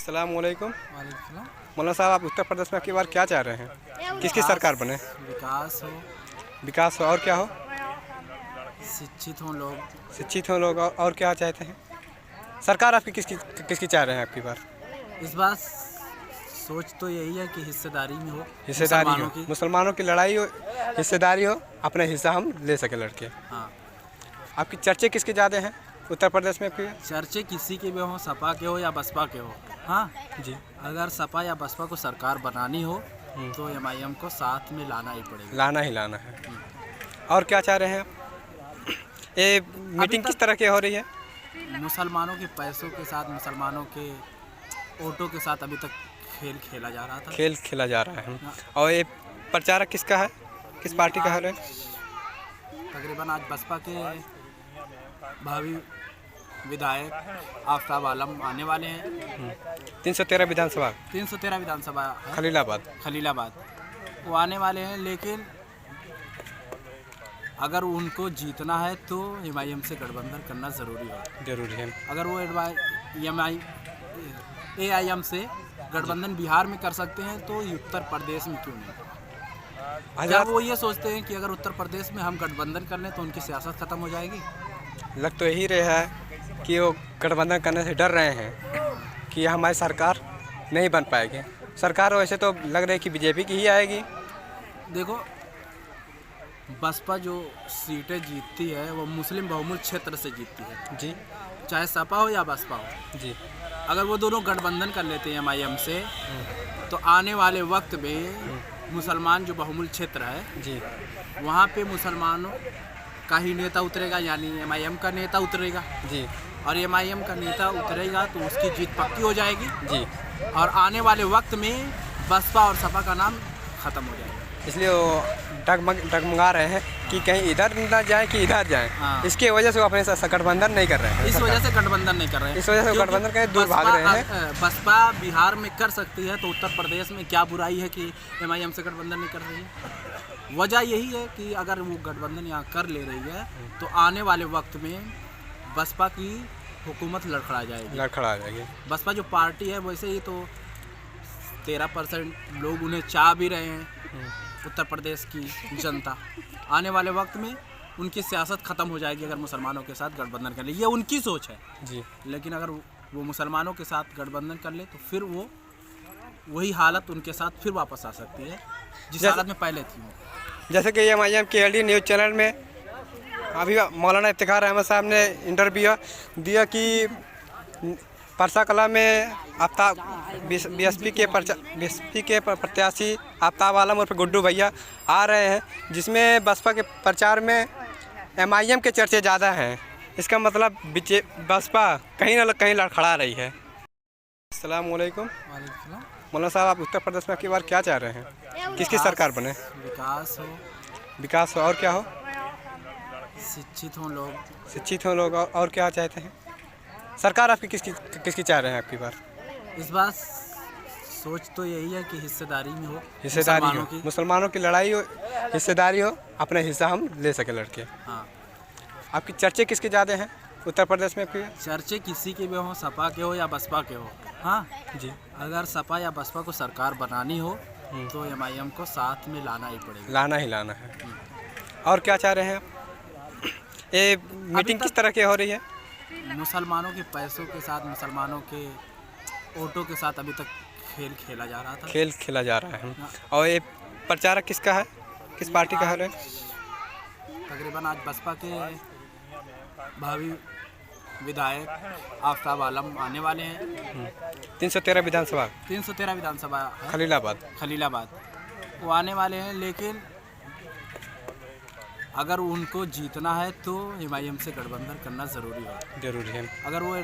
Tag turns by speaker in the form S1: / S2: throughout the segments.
S1: अस्सलामुअलैकुम।
S2: वालेकुम।
S1: मौलाना साहब, आप उत्तर प्रदेश में अब की बार क्या चाह रहे हैं? किसकी सरकार बने?
S2: विकास हो,
S1: विकास हो और क्या हो?
S2: शिक्षित हों लोग।
S1: शिक्षित हो लोग और क्या चाहते हैं? सरकार आपकी किसकी किसकी चाह रहे हैं आपकी बार?
S2: इस बार सोच तो यही है कि हिस्सेदारी में हो,
S1: हिस्सेदारी
S2: मुसलमानों
S1: हो,
S2: की।
S1: मुसलमानों की लड़ाई हो, हिस्सेदारी हो, अपना हिस्सा हम ले सके लड़के।
S2: हाँ,
S1: आपकी चर्चे किसके ज़्यादा हैं उत्तर प्रदेश में आपकी?
S2: चर्चे किसी के भी हो, सपा के हो या बसपा के हो। हाँ,
S1: जी,
S2: अगर सपा या बसपा को सरकार बनानी हो तो एमआईएम को साथ में लाना ही पड़ेगा।
S1: लाना ही लाना है। और क्या चाह रहे हैं आप? ये मीटिंग किस तरह की हो रही है?
S2: मुसलमानों के पैसों के साथ, मुसलमानों के वोटों के साथ अभी तक खेल खेला जा रहा था।
S1: खेल खेला जा रहा है। और ये प्रचारक किसका है, किस पार्टी का है?
S2: तकरीबन आज बसपा के भावी विधायक आफ्ताब आलम आने वाले हैं।
S1: 313 विधानसभा
S2: 313 विधानसभा है,
S1: खलीलाबाद।
S2: वो आने वाले हैं, लेकिन अगर उनको जीतना है तो एमआईएम से गठबंधन करना ज़रूरी है।
S1: अगर वो
S2: एआईएम से गठबंधन बिहार में कर सकते हैं तो उत्तर प्रदेश में क्यों नहीं? क्या वो ये सोचते हैं कि अगर उत्तर प्रदेश में हम गठबंधन कर लें तो उनकी सियासत ख़त्म हो जाएगी?
S1: लग तो यही रहा है कि वो गठबंधन करने से डर रहे हैं कि हमारी सरकार नहीं बन पाएगी। सरकार वैसे तो लग रहा है कि बीजेपी की ही आएगी।
S2: देखो, बसपा जो सीटें जीतती है वो मुस्लिम बहुमूल्य क्षेत्र से जीतती है।
S1: जी
S2: चाहे सपा हो या बसपा हो।
S1: जी।
S2: अगर वो दोनों गठबंधन कर लेते हैं एमआईएम से तो आने वाले वक्त में मुसलमान जो बहुमूल्य क्षेत्र है
S1: जी,
S2: वहाँ पे मुसलमानों का ही नेता उतरेगा, यानी एमआईएम का नेता उतरेगा।
S1: जी
S2: और एमआईएम का नेता उतरेगा तो उसकी जीत पक्की हो जाएगी।
S1: जी।
S2: और आने वाले वक्त में बसपा और सपा का नाम ख़त्म हो जाएगा।
S1: इसलिए वो डगमगा रहे हैं कि कहीं इधर ना जाए कि इधर जाए।
S2: हाँ।
S1: इसके वजह से वो अपने साथ गठबंधन नहीं कर रहे हैं।
S2: इस वजह से गठबंधन नहीं कर रहे हैं।
S1: इस वजह से गठबंधन कहीं दूर भाग रहे हैं।
S2: बसपा बिहार में कर सकती है तो उत्तर प्रदेश में क्या बुराई है कि एमआईएम से गठबंधन नहीं कर रही है? वजह यही है कि अगर वो गठबंधन यहाँ कर ले रही है तो आने वाले वक्त में बसपा की हुकूमत लड़खड़ा जाएगी। बसपा जो पार्टी है वैसे ही तो 13% लोग उन्हें चाह भी रहे हैं, उत्तर प्रदेश की जनता। आने वाले वक्त में उनकी सियासत ख़त्म हो जाएगी अगर मुसलमानों के साथ गठबंधन कर ले। ये उनकी सोच है
S1: जी।
S2: लेकिन अगर वो मुसलमानों के साथ गठबंधन कर ले तो फिर वो वही हालत उनके साथ फिर वापस आ सकती है जिस हालत में पहले थी।
S1: जैसे कि एमआईएम के एलडी न्यूज़ चैनल में अभी मौलाना इफ्तिखार अहमद साहब ने इंटरव्यू दिया कि परसा कला में आफ्ताब बीएसपी के प्रत्याशी आफ्ताब आलम और गुड्डू भैया आ रहे हैं, जिसमें बसपा के प्रचार में एमआईएम के चर्चे ज़्यादा हैं। इसका मतलब बसपा कहीं न कहीं लड़खड़ा रही है। अस्सलामुअलैकुम।
S2: वालेकुम।
S1: मौलाना साहब, आप उत्तर प्रदेश में अब की बार क्या चाह रहे हैं? किसकी सरकार बने? विकास हो और क्या हो?
S2: शिक्षित
S1: हो
S2: हों लोग।
S1: लोग और क्या चाहते हैं? सरकार आपकी किसकी चाह रहे हैं आपकी बार?
S2: इस बार सोच तो यही है कि हिस्सेदारी में हो,
S1: मुसलमानों की लड़ाई हो, हिस्सेदारी हो, अपना हिस्सा हम ले सके लड़के।
S2: हाँ,
S1: आपकी चर्चे किसके ज़्यादा हैं उत्तर प्रदेश में आपकी?
S2: चर्चे किसी के भी हो, सपा के हो या बसपा के हो। हाँ
S1: जी,
S2: अगर सपा या बसपा को सरकार बनानी हो तो एमआईएम को साथ में लाना ही पड़ेगा।
S1: लाना ही लाना है। और क्या चाह रहे हैं आप? ये मीटिंग किस तरह की हो रही है?
S2: मुसलमानों के पैसों के साथ, मुसलमानों के वोटों के साथ अभी तक खेल खेला जा रहा था।
S1: खेल खेला जा रहा है। और ये प्रचारक किसका है, किस पार्टी का है?
S2: तकरीबन आज बसपा के भावी विधायक आफ्ताब आलम आने वाले हैं।
S1: 313 विधानसभा
S2: 313 विधानसभा है, खलीलाबाद। वो आने वाले हैं, लेकिन अगर उनको जीतना है तो एमआईएम से गठबंधन करना ज़रूरी है। अगर वो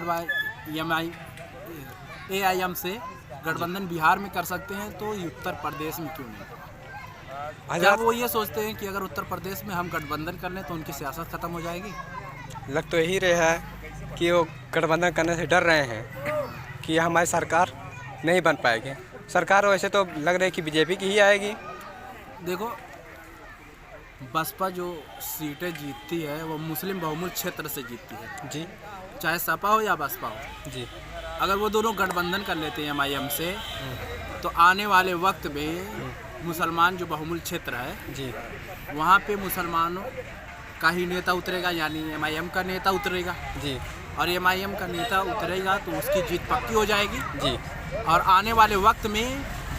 S2: एआईएम से गठबंधन बिहार में कर सकते हैं तो उत्तर प्रदेश में क्यों नहीं? क्या वो ये सोचते हैं कि अगर उत्तर प्रदेश में हम गठबंधन कर लें तो उनकी सियासत ख़त्म हो जाएगी?
S1: लग तो यही रहा है कि वो गठबंधन करने से डर रहे हैं कि हमारी सरकार नहीं बन पाएगी। सरकार वैसे तो लग रहा है कि बीजेपी की ही आएगी।
S2: देखो, बसपा जो सीटें जीतती है वो मुस्लिम बहुमूल्य क्षेत्र से जीतती है।
S1: जी।
S2: चाहे सपा हो या बसपा हो।
S1: जी।
S2: अगर वो दोनों गठबंधन कर लेते हैं MIM से, तो आने वाले वक्त में मुसलमान जो बहुमूल्य क्षेत्र है
S1: जी
S2: वहाँ पे मुसलमानों का ही नेता उतरेगा, यानी MIM का नेता उतरेगा।
S1: जी
S2: और MIM का नेता उतरेगा तो उसकी जीत पक्की हो जाएगी।
S1: जी।
S2: और आने वाले वक्त में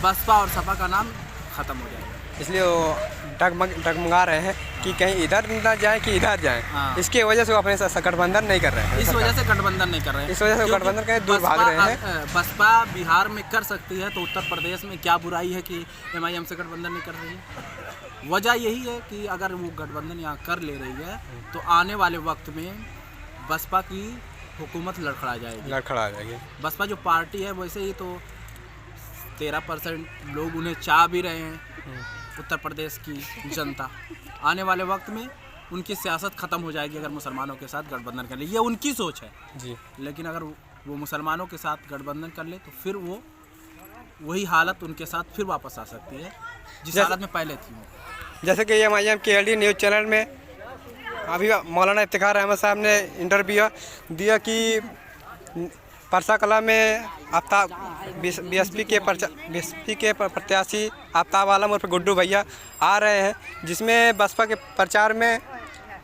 S2: बसपा और सपा का नाम ख़त्म हो जाएगा।
S1: इसलिए वो डगमगा रहे हैं कि कहीं इधर ना जाए कि इधर जाए।
S2: हाँ।
S1: इसकी वजह से वो अपने साथ गठबंधन नहीं कर रहे हैं।
S2: इस वजह से गठबंधन नहीं कर रहे हैं।
S1: इस वजह से
S2: क्योंकि
S1: गठबंधन कहीं दूर भाग रहे हैं।
S2: बसपा बिहार में कर सकती है तो उत्तर प्रदेश में क्या बुराई है कि MIM से गठबंधन नहीं कर रही है। वजह यही है कि अगर वो गठबंधन यहाँ कर ले रही है तो आने वाले वक्त में बसपा की हुकूमत लड़खड़ा जाएगी। बसपा जो पार्टी है वैसे ही तो 13% लोग उन्हें चाह भी रहे हैं, उत्तर प्रदेश की जनता। आने वाले वक्त में उनकी सियासत ख़त्म हो जाएगी अगर मुसलमानों के साथ गठबंधन कर ले। ये उनकी सोच है
S1: जी।
S2: लेकिन अगर वो मुसलमानों के साथ गठबंधन कर ले तो फिर वो वही हालत उनके साथ फिर वापस आ सकती है जिस हालत में पहले थी वो।
S1: जैसे कि MIM KLD न्यूज़ चैनल में अभी मौलाना इफ्तिखार अहमद साहब ने इंटरव्यू दिया कि परसा कला में आफ्ताब BSP के प्रत्याशी आफ्ताब आलम और गुड्डू भैया आ रहे हैं, जिसमें बसपा के प्रचार में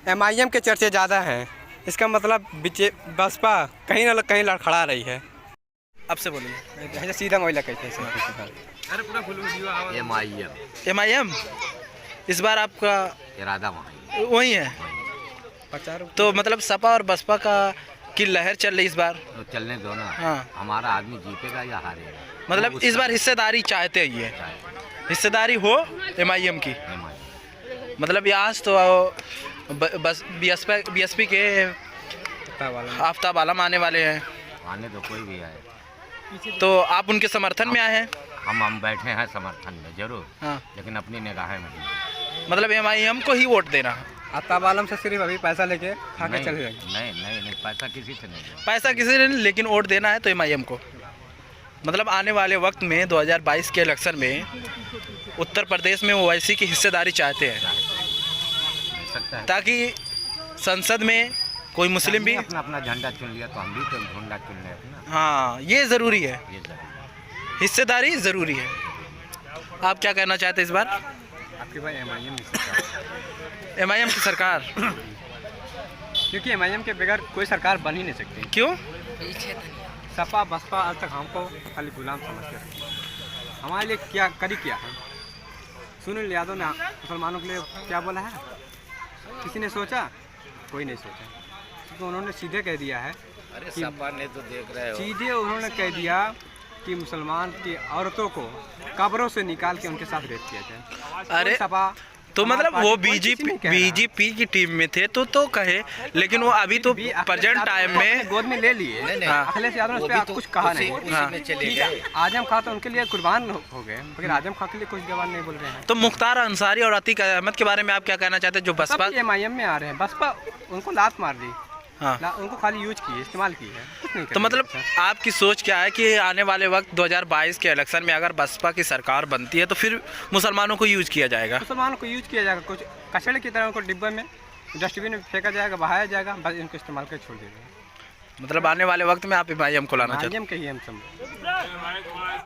S1: MIM के चर्चे ज़्यादा हैं। इसका मतलब बसपा कहीं ना कहीं लड़खड़ा रही है।
S2: अब से बोलिए
S1: सीधा महिला कहते हैं।
S2: MIM इस बार आपका
S3: इरादा
S2: वही है
S1: प्रचार
S2: तो मतलब सपा और बसपा की लहर चल रही इस बार।
S3: तो चलने दो ना।
S2: हाँ।
S3: हमारा आदमी जीतेगा या हारेगा।
S2: मतलब इस बार हिस्सेदारी चाहते ही है, हिस्सेदारी हो MIM की। मतलब यहाँ तो बस BSP के आफ्ताब आलम आने वाले हैं।
S3: आने दो, कोई भी आए।
S2: तो आप उनके समर्थन में आए हैं?
S3: हम बैठे हैं समर्थन में जरूर।
S2: हाँ।
S3: लेकिन अपनी निगाहें में नहीं।
S2: मतलब MIM को ही वोट देना।
S1: आफ्ताब आलम से सिर्फ अभी पैसा लेके खा के चले जाएंगे।
S3: नहीं, पैसा किसी से नहीं।
S2: पैसा किसी ने नहीं, लेकिन वोट देना है तो MIM को। मतलब आने वाले वक्त में 2022 के इलेक्शन में उत्तर प्रदेश में ओवैसी की हिस्सेदारी चाहते हैं
S3: सकता है।
S2: ताकि संसद में कोई मुस्लिम भी
S3: अपना झंडा चुन लिया तो हम भी तो झंडा चुन लें अपना।
S2: हाँ, ये ज़रूरी है,
S3: ये जरूरी।
S2: हिस्सेदारी ज़रूरी है। आप क्या कहना चाहते हैं इस बार?
S1: आपके भाई
S2: MIM की सरकार,
S1: क्योंकि MIM के बगैर कोई सरकार बन ही नहीं सकती।
S2: क्यों?
S1: सपा बसपा आज तक हमको खाली गुलाम समझते रहे। हमारे लिए क्या है? सुनील यादव ने मुसलमानों के लिए क्या बोला है? किसी ने सोचा? कोई नहीं सोचा, क्योंकि उन्होंने सीधे कह दिया है।
S3: अरे सपा ने तो देख रहे हो,
S1: सीधे उन्होंने कह दिया कि मुसलमान की औरतों को कब्रों से निकाल के उनके साथ रेप किया जाए।
S2: अरे
S1: सपा
S2: तो मतलब वो बीजेपी की टीम में थे तो कहे, लेकिन वो अभी तो प्रेजेंट टाइम में
S1: गोद में ले लिए। अखिलेश यादव ने उस पर कुछ कहा नहीं। आजम खां तो उनके लिए कुर्बान हो गए, मगर आजम खां के लिए कुछ जवान नहीं बोल रहे हैं।
S2: तो मुख्तार अंसारी और अतीक अहमद के बारे में आप क्या कहना चाहते हैं जो बसपा
S1: MIM में आ रहे हैं? बसपा उनको लात मार दी।
S2: हाँ।
S1: उनको खाली यूज की, इस्तेमाल की है, कुछ नहीं।
S2: तो मतलब आपकी सोच क्या है कि आने वाले वक्त 2022 के इलेक्शन में अगर बसपा की सरकार बनती है तो फिर मुसलमानों को यूज किया जाएगा?
S1: मुसलमानों को यूज किया जाएगा, कुछ कचड़े की तरह उनको डिब्बे में डस्टबिन में फेंका जाएगा, बहाया जाएगा, बस इनको इस्तेमाल कर छोड़ देगा।
S2: मतलब आने वाले वक्त में आप MIM को लाना चाहते हैं?
S1: MIM के ही हम समझ